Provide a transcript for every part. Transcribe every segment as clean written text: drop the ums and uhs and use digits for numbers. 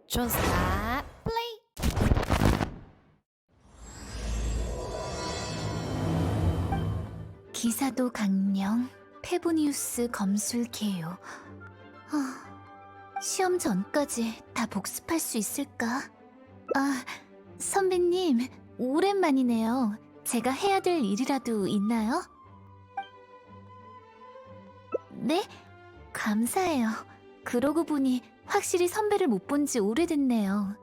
조스타 플레이. 기사도 강령, 페보니우스 검술 개요. 시험 전까지 다 복습할 수 있을까? 선배님, 오랜만이네요. 제가 해야 될 일이라도 있나요? 네? 감사해요. 그러고 보니 확실히 선배를 못 본 지 오래됐네요.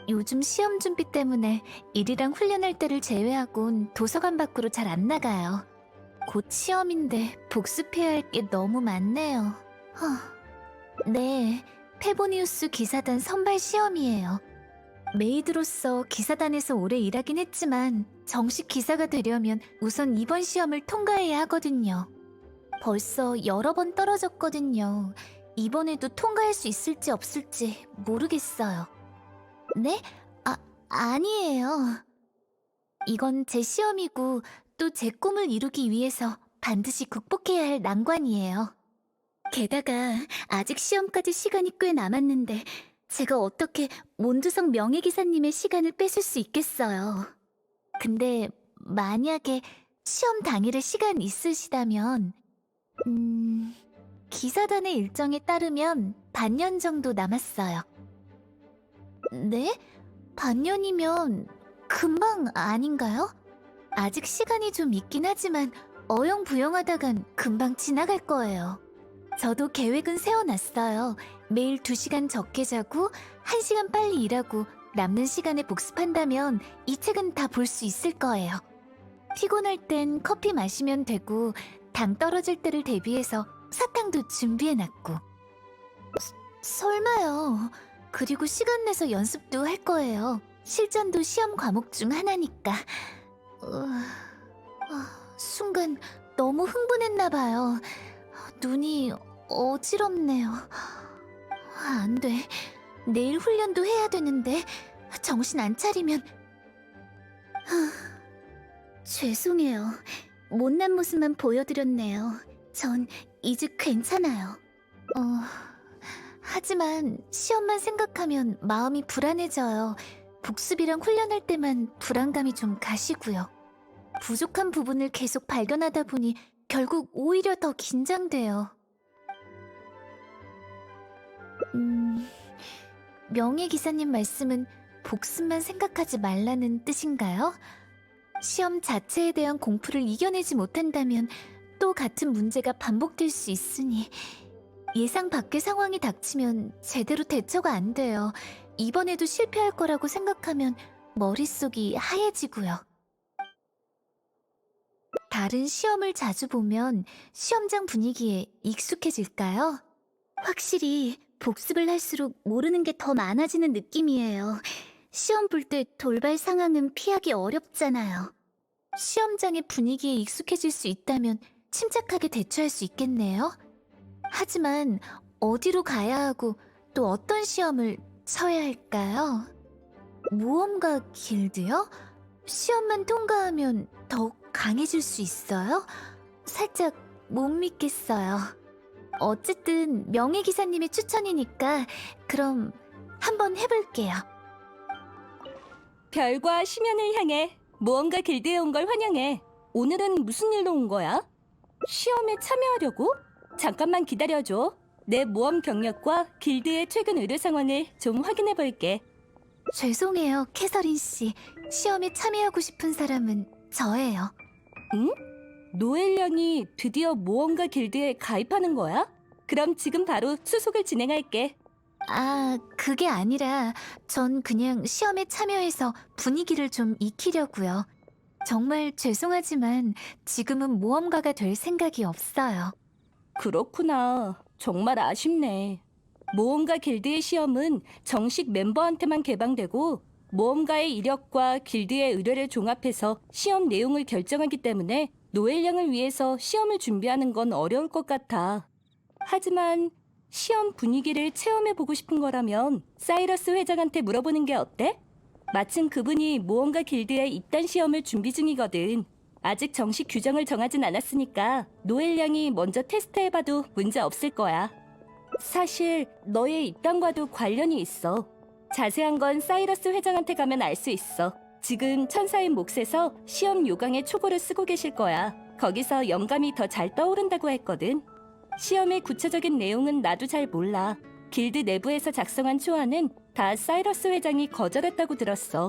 요즘 시험 준비 때문에 일이랑 훈련할 때를 제외하곤 도서관 밖으로 잘 안 나가요. 곧 시험인데 복습해야 할 게 너무 많네요. 네, 페보니우스 기사단 선발 시험이에요. 메이드로서 기사단에서 오래 일하긴 했지만 정식 기사가 되려면 우선 이번 시험을 통과해야 하거든요. 벌써 여러 번 떨어졌거든요. 이번에도 통과할 수 있을지 없을지 모르겠어요. 네? 아니에요. 이건 제 시험이고 또 제 꿈을 이루기 위해서 반드시 극복해야 할 난관이에요. 게다가 아직 시험까지 시간이 꽤 남았는데 제가 어떻게 몬드성 명예기사님의 시간을 뺏을 수 있겠어요. 근데 만약에 시험 당일에 시간 있으시다면 기사단의 일정에 따르면 반년 정도 남았어요. 네? 반년이면 금방 아닌가요? 아직 시간이 좀 있긴 하지만 어영부영하다간 금방 지나갈 거예요. 저도 계획은 세워놨어요. 매일 2시간 적게 자고 1시간 빨리 일하고 남는 시간에 복습한다면 이 책은 다 볼 수 있을 거예요. 피곤할 땐 커피 마시면 되고 당 떨어질 때를 대비해서 사탕도 준비해놨고. 설마요. 그리고 시간 내서 연습도 할 거예요. 실전도 시험 과목 중 하나니까. 순간 너무 흥분했나 봐요. 눈이 어지럽네요. 안 돼. 내일 훈련도 해야 되는데 정신 안 차리면... 죄송해요. 못난 모습만 보여드렸네요. 전 이제 괜찮아요. 하지만 시험만 생각하면 마음이 불안해져요. 복습이랑 훈련할 때만 불안감이 좀 가시고요. 부족한 부분을 계속 발견하다 보니 결국 오히려 더 긴장돼요. 명예기사님 말씀은 복습만 생각하지 말라는 뜻인가요? 시험 자체에 대한 공포를 이겨내지 못한다면 또 같은 문제가 반복될 수 있으니 예상 밖의 상황이 닥치면 제대로 대처가 안 돼요. 이번에도 실패할 거라고 생각하면 머릿속이 하얘지고요. 다른 시험을 자주 보면 시험장 분위기에 익숙해질까요? 확실히 복습을 할수록 모르는 게 더 많아지는 느낌이에요. 시험 볼 때 돌발 상황은 피하기 어렵잖아요. 시험장의 분위기에 익숙해질 수 있다면 침착하게 대처할 수 있겠네요. 하지만 어디로 가야 하고 또 어떤 시험을 쳐야 할까요? 모험가 길드요? 시험만 통과하면 더욱 강해질 수 있어요? 살짝 못 믿겠어요. 어쨌든 명예기사님의 추천이니까 그럼 한번 해볼게요. 별과 심연을 향해 모험가 길드에 온 걸 환영해. 오늘은 무슨 일로 온 거야? 시험에 참여하려고? 잠깐만 기다려줘. 내 모험 경력과 길드의 최근 의료 상황을 좀 확인해 볼게. 죄송해요, 캐서린 씨. 시험에 참여하고 싶은 사람은 저예요. 응? 노엘 양이 드디어 모험가 길드에 가입하는 거야? 그럼 지금 바로 수속을 진행할게. 그게 아니라 전 그냥 시험에 참여해서 분위기를 좀 익히려고요. 정말 죄송하지만 지금은 모험가가 될 생각이 없어요. 그렇구나. 정말 아쉽네. 모험가 길드의 시험은 정식 멤버한테만 개방되고 모험가의 이력과 길드의 의뢰를 종합해서 시험 내용을 결정하기 때문에 노엘 양을 위해서 시험을 준비하는 건 어려울 것 같아. 하지만 시험 분위기를 체험해보고 싶은 거라면 사이러스 회장한테 물어보는 게 어때? 마침 그분이 모험가 길드에 입단 시험을 준비 중이거든. 아직 정식 규정을 정하진 않았으니까 노엘 양이 먼저 테스트해봐도 문제 없을 거야. 사실 너의 입단과도 관련이 있어. 자세한 건 사이러스 회장한테 가면 알 수 있어. 지금 천사의 몫에서 시험 요강의 초고를 쓰고 계실 거야. 거기서 영감이 더 잘 떠오른다고 했거든. 시험의 구체적인 내용은 나도 잘 몰라. 길드 내부에서 작성한 초안은 다 사이러스 회장이 거절했다고 들었어.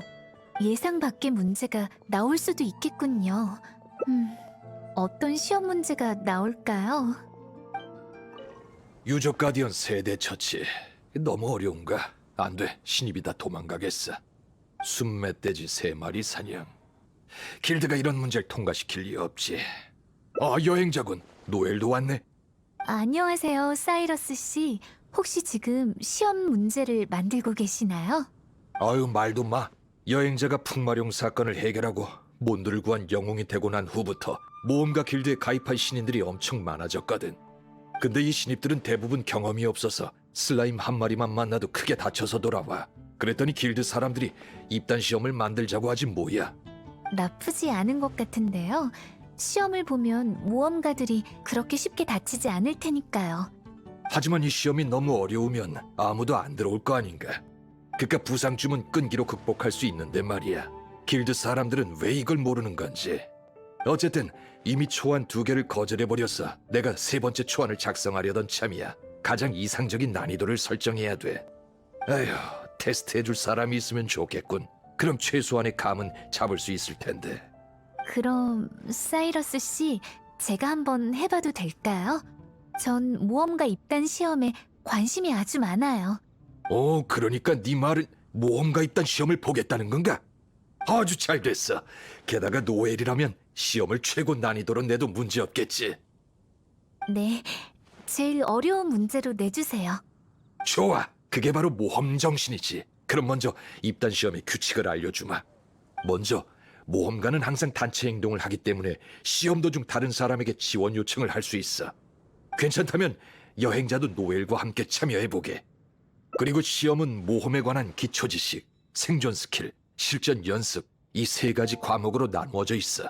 예상 밖의 문제가 나올 수도 있겠군요. 어떤 시험 문제가 나올까요? 유적 가디언 세대 처치. 너무 어려운가? 안 돼. 신입이 다 도망가겠어. 순멧돼지 3마리 사냥. 길드가 이런 문제를 통과시킬 리 없지. 여행자군. 노엘도 왔네. 안녕하세요, 사이러스 씨. 혹시 지금 시험 문제를 만들고 계시나요? 아유, 말도 마. 여행자가 풍마룡 사건을 해결하고 몬드를 구한 영웅이 되고 난 후부터 모험가 길드에 가입한 신인들이 엄청 많아졌거든. 근데 이 신입들은 대부분 경험이 없어서 슬라임 한 마리만 만나도 크게 다쳐서 돌아와. 그랬더니 길드 사람들이 입단 시험을 만들자고 하지 뭐야. 나쁘지 않은 것 같은데요. 시험을 보면 모험가들이 그렇게 쉽게 다치지 않을 테니까요. 하지만 이 시험이 너무 어려우면 아무도 안 들어올 거 아닌가. 그깟 부상쯤은 끈기로 극복할 수 있는데 말이야. 길드 사람들은 왜 이걸 모르는 건지. 어쨌든 이미 초안 2개를 거절해버려서 내가 3번째 초안을 작성하려던 참이야. 가장 이상적인 난이도를 설정해야 돼. 아휴, 테스트해줄 사람이 있으면 좋겠군. 그럼 최소한의 감은 잡을 수 있을 텐데. 그럼 사이러스 씨, 제가 한번 해봐도 될까요? 전 모험가 입단 시험에 관심이 아주 많아요. 그러니까 네 말은 모험가 입단 시험을 보겠다는 건가? 아주 잘 됐어. 게다가 노엘이라면 시험을 최고 난이도로 내도 문제없겠지. 네, 제일 어려운 문제로 내주세요. 좋아. 그게 바로 모험 정신이지. 그럼 먼저 입단 시험의 규칙을 알려주마. 먼저 모험가는 항상 단체 행동을 하기 때문에 시험 도중 다른 사람에게 지원 요청을 할 수 있어. 괜찮다면 여행자도 노엘과 함께 참여해보게. 그리고 시험은 모험에 관한 기초 지식, 생존 스킬, 실전 연습 이 3가지 과목으로 나누어져 있어.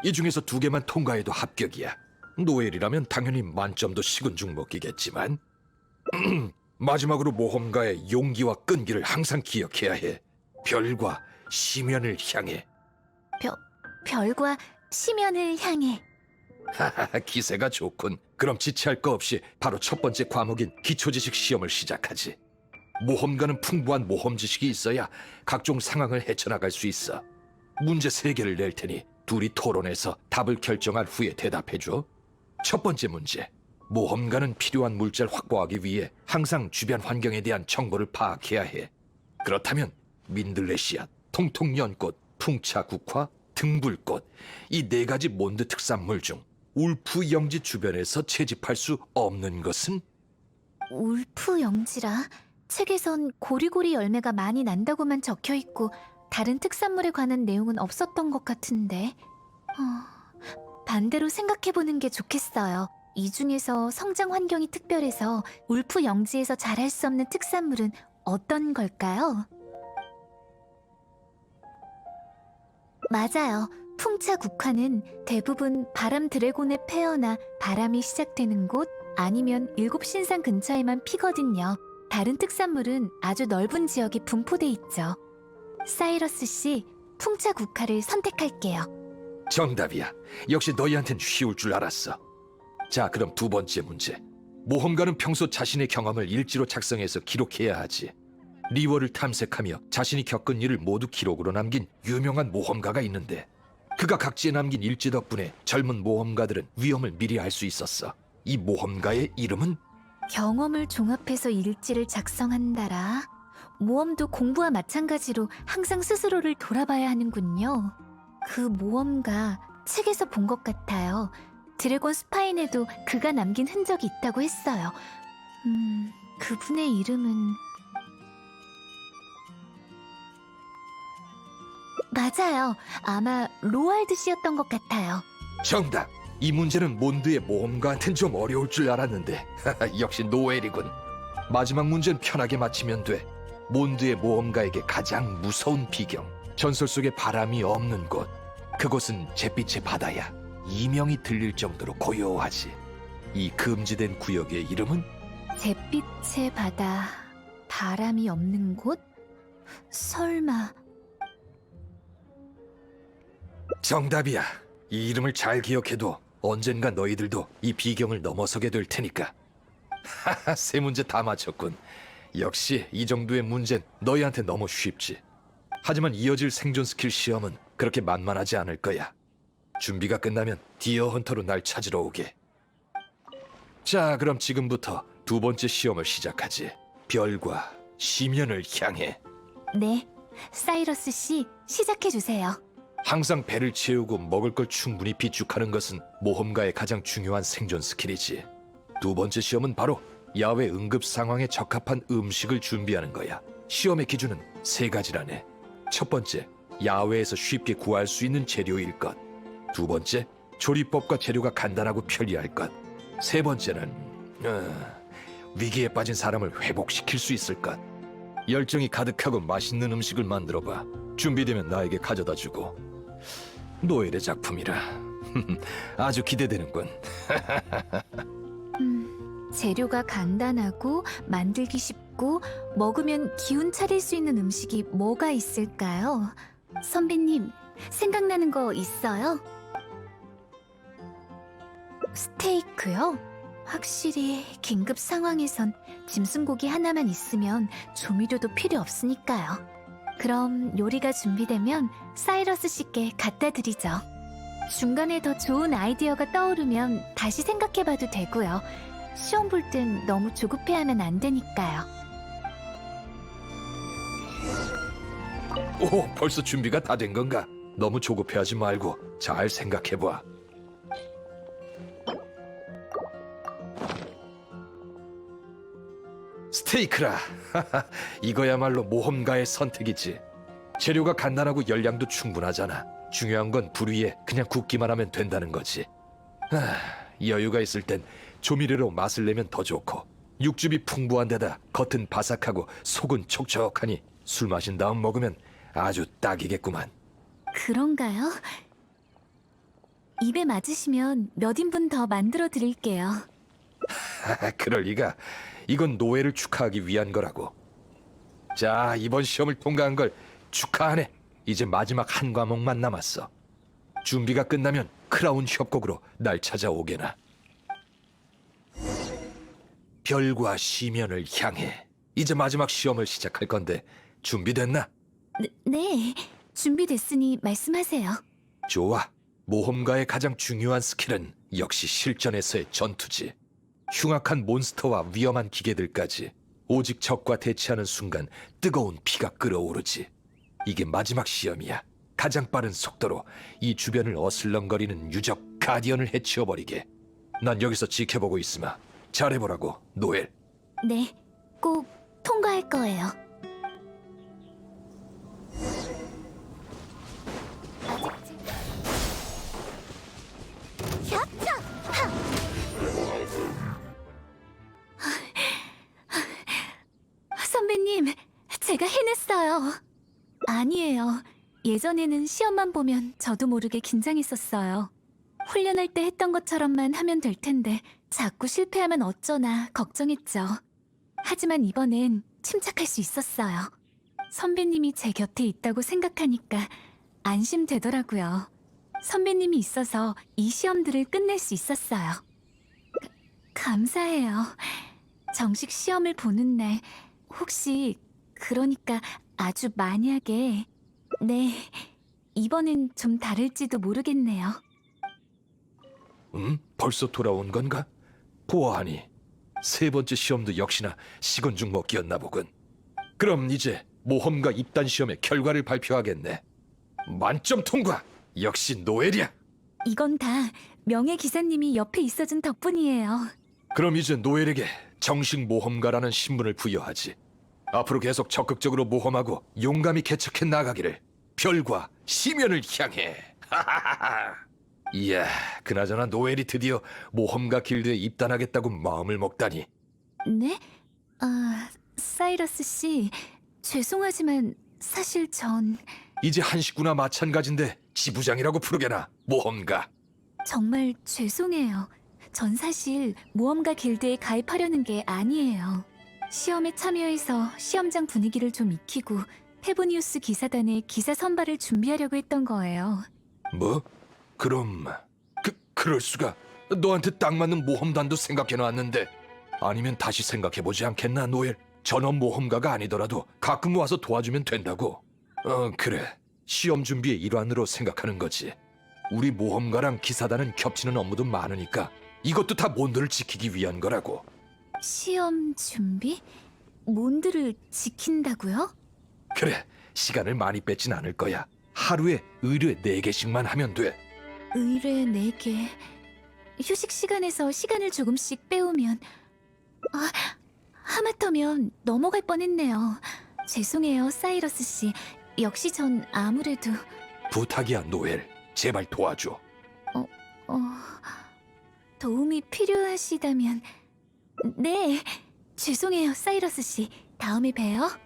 이 중에서 2개만 통과해도 합격이야. 노엘이라면 당연히 만점도 식은 죽 먹기겠지만 마지막으로 모험가의 용기와 끈기를 항상 기억해야 해. 별과 심연을 향해. 별과 심연을 향해. 하하하, 기세가 좋군. 그럼 지체할 거 없이 바로 첫 번째 과목인 기초지식 시험을 시작하지. 모험가는 풍부한 모험 지식이 있어야 각종 상황을 헤쳐나갈 수 있어. 문제 3개를 낼 테니 둘이 토론해서 답을 결정한 후에 대답해줘. 첫 번째 문제. 모험가는 필요한 물자를 확보하기 위해 항상 주변 환경에 대한 정보를 파악해야 해. 그렇다면 민들레씨앗, 통통연꽃, 풍차국화, 등불꽃 이 4가지 몬드 특산물 중 울프 영지 주변에서 채집할 수 없는 것은? 울프 영지라? 책에선 고리고리 열매가 많이 난다고만 적혀있고 다른 특산물에 관한 내용은 없었던 것 같은데. 반대로 생각해보는 게 좋겠어요. 이 중에서 성장 환경이 특별해서 울프 영지에서 자랄 수 없는 특산물은 어떤 걸까요? 맞아요. 풍차국화는 대부분 바람 드래곤의 폐허나 바람이 시작되는 곳 아니면 7신상 근처에만 피거든요. 다른 특산물은 아주 넓은 지역에 분포돼 있죠. 사이러스 씨, 풍차국화를 선택할게요. 정답이야. 역시 너희한텐 쉬울 줄 알았어. 자, 그럼 2번째 문제. 모험가는 평소 자신의 경험을 일지로 작성해서 기록해야 하지. 리워를 탐색하며 자신이 겪은 일을 모두 기록으로 남긴 유명한 모험가가 있는데 그가 각지에 남긴 일지 덕분에 젊은 모험가들은 위험을 미리 알 수 있었어. 이 모험가의 이름은? 경험을 종합해서 일지를 작성한다라. 모험도 공부와 마찬가지로 항상 스스로를 돌아봐야 하는군요. 그 모험가 책에서 본 것 같아요. 드래곤 스파인에도 그가 남긴 흔적이 있다고 했어요. 그분의 이름은... 맞아요. 아마 로알드 씨였던 것 같아요. 정답! 이 문제는 몬드의 모험가한텐 좀 어려울 줄 알았는데 역시 노엘이군. 마지막 문제는 편하게 맞히면 돼. 몬드의 모험가에게 가장 무서운 비경, 전설 속의 바람이 없는 곳. 그곳은 잿빛의 바다야. 이명이 들릴 정도로 고요하지. 이 금지된 구역의 이름은? 잿빛의 바다, 바람이 없는 곳? 설마... 정답이야. 이 이름을 잘 기억해도 언젠가 너희들도 이 비경을 넘어서게 될 테니까. 하하, 세 문제 다 맞췄군. 역시 이 정도의 문제는 너희한테 너무 쉽지. 하지만 이어질 생존 스킬 시험은 그렇게 만만하지 않을 거야. 준비가 끝나면 디어 헌터로 날 찾으러 오게. 자, 그럼 지금부터 두 번째 시험을 시작하지. 별과 심연을 향해. 네, 사이러스 씨 시작해주세요. 항상 배를 채우고 먹을 걸 충분히 비축하는 것은 모험가의 가장 중요한 생존 스킬이지. 두 번째 시험은 바로 야외 응급 상황에 적합한 음식을 준비하는 거야. 시험의 기준은 세 가지라네. 첫 번째, 야외에서 쉽게 구할 수 있는 재료일 것. 두 번째, 조리법과 재료가 간단하고 편리할 것. 세 번째는 위기에 빠진 사람을 회복시킬 수 있을 것. 열정이 가득하고 맛있는 음식을 만들어봐. 준비되면 나에게 가져다주고. 노엘의 작품이라 아주 기대되는군. 재료가 간단하고 만들기 쉽고 먹으면 기운 차릴 수 있는 음식이 뭐가 있을까요? 선배님, 생각나는 거 있어요? 스테이크요? 확실히 긴급 상황에선 짐승고기 하나만 있으면 조미료도 필요 없으니까요. 그럼 요리가 준비되면 사이러스 씨께 갖다 드리죠. 중간에 더 좋은 아이디어가 떠오르면 다시 생각해봐도 되고요. 시험 볼 땐 너무 조급해하면 안 되니까요. 오, 벌써 준비가 다 된 건가? 너무 조급해하지 말고 잘 생각해봐. 스테이크라. 이거야말로 모험가의 선택이지. 재료가 간단하고 열량도 충분하잖아. 중요한 건 불 위에 그냥 굽기만 하면 된다는 거지. 여유가 있을 땐 조미료로 맛을 내면 더 좋고, 육즙이 풍부한 데다 겉은 바삭하고 속은 촉촉하니 술 마신 다음 먹으면 아주 딱이겠구만. 그런가요? 입에 맞으시면 몇 인분 더 만들어 드릴게요. 그럴 리가. 이건 노예를 축하하기 위한 거라고. 자, 이번 시험을 통과한 걸 축하하네. 이제 마지막 한 과목만 남았어. 준비가 끝나면 크라운 협곡으로 날 찾아오게나. 별과 심연을 향해. 이제 마지막 시험을 시작할 건데 준비됐나? 네, 준비됐으니 말씀하세요. 좋아. 모험가의 가장 중요한 스킬은 역시 실전에서의 전투지. 흉악한 몬스터와 위험한 기계들까지 오직 적과 대치하는 순간 뜨거운 피가 끓어오르지. 이게 마지막 시험이야. 가장 빠른 속도로 이 주변을 어슬렁거리는 유적 가디언을 해치워버리게. 난 여기서 지켜보고 있으마. 잘해보라고, 노엘. 네, 꼭 통과할 거예요. 선배님, 제가 해냈어요. 아니에요. 예전에는 시험만 보면 저도 모르게 긴장했었어요. 훈련할 때 했던 것처럼만 하면 될 텐데 자꾸 실패하면 어쩌나 걱정했죠. 하지만 이번엔 침착할 수 있었어요. 선배님이 제 곁에 있다고 생각하니까 안심되더라고요. 선배님이 있어서 이 시험들을 끝낼 수 있었어요. 감사해요. 정식 시험을 보는 날 혹시 그러니까 아주 만약에 네, 이번엔 좀 다를지도 모르겠네요. 벌써 돌아온 건가? 보아하니 세 번째 시험도 역시나 식은죽 먹기였나 보군. 그럼 이제 모험가 입단 시험의 결과를 발표하겠네. 만점 통과! 역시 노엘이야! 이건 다 명예 기사님이 옆에 있어준 덕분이에요. 그럼 이제 노엘에게 정식 모험가라는 신분을 부여하지. 앞으로 계속 적극적으로 모험하고 용감히 개척해 나가기를. 별과 심연을 향해. 이야, 그나저나 노엘이 드디어 모험가 길드에 입단하겠다고 마음을 먹다니. 네? 사이러스 씨, 죄송하지만 사실 전 이제 한 식구나 마찬가지인데 지부장이라고 부르게나, 모험가. 정말 죄송해요. 전 사실 모험가 길드에 가입하려는 게 아니에요. 시험에 참여해서 시험장 분위기를 좀 익히고 페보니우스 기사단의 기사 선발을 준비하려고 했던 거예요. 뭐? 그럼 그럴 수가. 너한테 딱 맞는 모험단도 생각해놨는데. 아니면 다시 생각해보지 않겠나, 노엘? 전원 모험가가 아니더라도 가끔 와서 도와주면 된다고. 그래. 시험 준비의 일환으로 생각하는 거지. 우리 모험가랑 기사단은 겹치는 업무도 많으니까 이것도 다 몬드를 지키기 위한 거라고. 시험 준비? 몬드를 지킨다고요? 그래, 시간을 많이 뺏진 않을 거야. 하루에 의뢰 4개씩만 하면 돼. 의뢰 4개. 휴식 시간에서 시간을 조금씩 빼오면... 하마터면 넘어갈 뻔했네요. 죄송해요, 사이러스 씨. 역시 전 아무래도... 부탁이야, 노엘. 제발 도와줘. 도움이 필요하시다면... 네, 죄송해요, 사이러스 씨. 다음에 봬요.